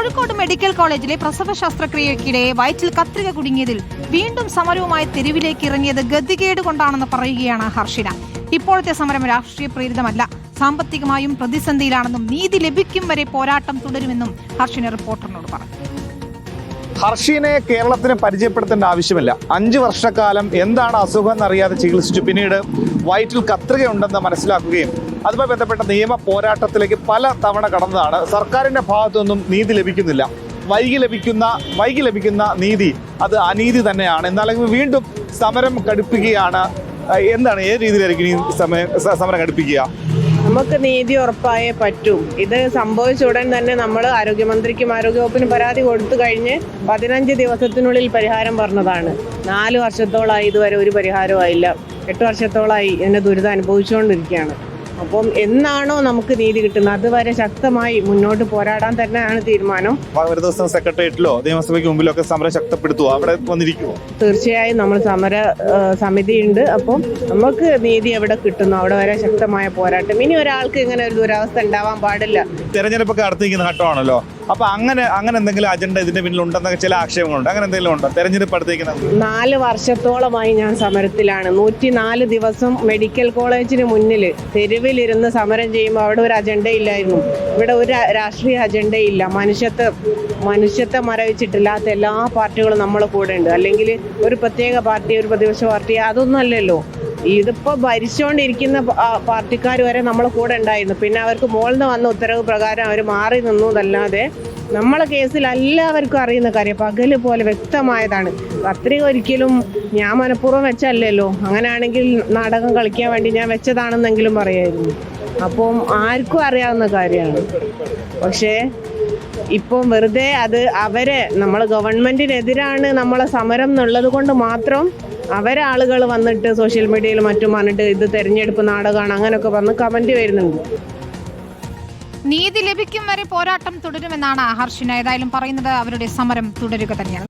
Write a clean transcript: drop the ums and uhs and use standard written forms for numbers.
Kozhikode medical കോളേജിലെ പ്രസവ ശസ്ത്രക്രിയയ്ക്കിടെ വയറ്റിൽ കത്രിക കുടുങ്ങിയതിൽ വീണ്ടും സമരവുമായി തെരുവിലേക്ക് ഇറങ്ങിയത് ഗതികേട് കൊണ്ടാണെന്ന് പറയുകയാണ് ഹർഷിന. ഇപ്പോഴത്തെ സമരം രാഷ്ട്രീയ പ്രേരിതമല്ല, സാമ്പത്തികമായും പ്രതിസന്ധിയിലാണെന്നും നീതി ലഭിക്കും വരെ പോരാട്ടം തുടരുമെന്നും ഹർഷിന റിപ്പോർട്ടറിനോട് പറഞ്ഞു. ഹർഷിനെ കേരളത്തിന് പരിചയപ്പെടുത്തേണ്ട ആവശ്യമില്ല. 5 വർഷക്കാലം എന്താണ് അസുഖം എന്നറിയാതെ ചികിത്സിച്ചു. പിന്നീട് വയറ്റിൽ കത്രിക ഉണ്ടെന്ന് മനസ്സിലാക്കുകയും അതുമായി ബന്ധപ്പെട്ട നിയമ പോരാട്ടത്തിലേക്ക് പല തവണ കടന്നതാണ്. സർക്കാരിന്റെ ഭാഗത്തുനിന്നും നീതി ലഭിക്കുന്നില്ല. വൈകി ലഭിക്കുന്ന നീതി അത് അനീതി തന്നെയാണ്. എന്നാലും വീണ്ടും സമരം കടുപ്പിക്കുകയാണ്. എന്താണ്, ഏത് രീതിയിലായിരിക്കും ഈ സമരം കടുപ്പിക്കുക? നമുക്ക് നീതി ഉറപ്പായേ പറ്റൂ. ഇത് സംഭവിച്ച ഉടൻ തന്നെ നമ്മൾ ആരോഗ്യമന്ത്രിക്കും ആരോഗ്യവകുപ്പിനും പരാതി കൊടുത്തു കഴിഞ്ഞ് 15 ദിവസത്തിനുള്ളിൽ പരിഹാരം പറഞ്ഞതാണ്. 4 വർഷത്തോളമായി ഇതുവരെ ഒരു പരിഹാരവും ആയില്ല. 8 വർഷത്തോളമായി എന്നെ ദുരിതം അനുഭവിച്ചുകൊണ്ടിരിക്കുകയാണ്. അപ്പം എന്നാണോ നമുക്ക് നീതി കിട്ടുന്നത് അതുവരെ ശക്തമായി മുന്നോട്ട് പോരാടാൻ തന്നെയാണ് തീരുമാനം. ഒരു ദിവസം സെക്രട്ടേറിയറ്റിലോ നിയമസഭയ്ക്ക് മുമ്പിലൊക്കെ സമരം ശക്തപ്പെടുത്തുമോ? അവിടെ വന്നിരിക്കുമോ? തീർച്ചയായും നമ്മൾ സമര സമിതിയുണ്ട്. അപ്പം നമുക്ക് നീതി എവിടെ കിട്ടുന്നു അവിടെ വരെ ശക്തമായ പോരാട്ടം. ഇനി ഒരാൾക്ക് ഇങ്ങനെ ഒരു ദുരവസ്ഥ ഉണ്ടാവാൻ പാടില്ല. തെരഞ്ഞെടുപ്പൊക്കെ അടുത്തിരിക്കുന്ന ഘട്ടമാണല്ലോ. അപ്പൊ അങ്ങനെ എന്തെങ്കിലും അജണ്ട ഇതിന്റെ പിന്നിൽ ഉണ്ടെന്നൊക്കെ ചില ആക്ഷേപങ്ങളുണ്ട്. അങ്ങനെ എന്തെങ്കിലും ഉണ്ടോ? തെരഞ്ഞെടുപ്പ് അടുത്തേക്കുന്നത് 4 വർഷത്തോളമായി ഞാൻ സമരത്തിലാണ്. 104 ദിവസം മെഡിക്കൽ കോളേജിന് മുന്നിൽ തെരുവിലിരുന്ന് സമരം ചെയ്യുമ്പോൾ അവിടെ ഒരു അജണ്ടയില്ലായിരുന്നു. ഇവിടെ ഒരു രാഷ്ട്രീയ അജണ്ടയില്ല. മനുഷ്യത്വം മരവിച്ചിട്ടില്ലാത്ത എല്ലാ പാർട്ടികളും നമ്മളെ കൂടെ ഉണ്ട്. അല്ലെങ്കിൽ ഒരു പ്രത്യേക പാർട്ടി, ഒരു പ്രതിപക്ഷ പാർട്ടി, അതൊന്നും അല്ലല്ലോ. ഇതിപ്പോൾ ഭരിച്ചുകൊണ്ടിരിക്കുന്ന പാർട്ടിക്കാർ വരെ നമ്മളെ കൂടെ ഉണ്ടായിരുന്നു. പിന്നെ അവർക്ക് മുകളിൽ നിന്ന് വന്ന ഉത്തരവ് പ്രകാരം അവർ മാറി നിന്നതല്ലാതെ നമ്മളെ കേസിൽ എല്ലാവർക്കും അറിയുന്ന കാര്യം പകല് പോലെ വ്യക്തമായതാണ്. കത്രിക ഒരിക്കലും ഞാൻ മനഃപൂർവ്വം വെച്ചല്ലല്ലോ. അങ്ങനെയാണെങ്കിൽ നാടകം കളിക്കാൻ വേണ്ടി ഞാൻ വെച്ചതാണെന്നെങ്കിലും പറയായിരുന്നു. അപ്പം ആർക്കും അറിയാവുന്ന കാര്യമാണ്. പക്ഷേ ഇപ്പം വെറുതെ അത് നമ്മൾ ഗവൺമെന്റിനെതിരാണ് നമ്മളെ സമരം എന്നുള്ളത് കൊണ്ട് മാത്രം ആളുകൾ വന്നിട്ട് സോഷ്യൽ മീഡിയയിൽ മറ്റും പറഞ്ഞിട്ട് ഇത് തെരഞ്ഞെടുപ്പ് നാടകമാണ് അങ്ങനെയൊക്കെ പറഞ്ഞ് കമന്റ് വരുന്നുണ്ട്. നീതി ലഭിക്കും വരെ പോരാട്ടം തുടരുമെന്നാണ് ഹർഷിന ഏതായാലും പറയുന്നത്. അവരുടെ സമരം തുടരുക തന്നെയാണ്.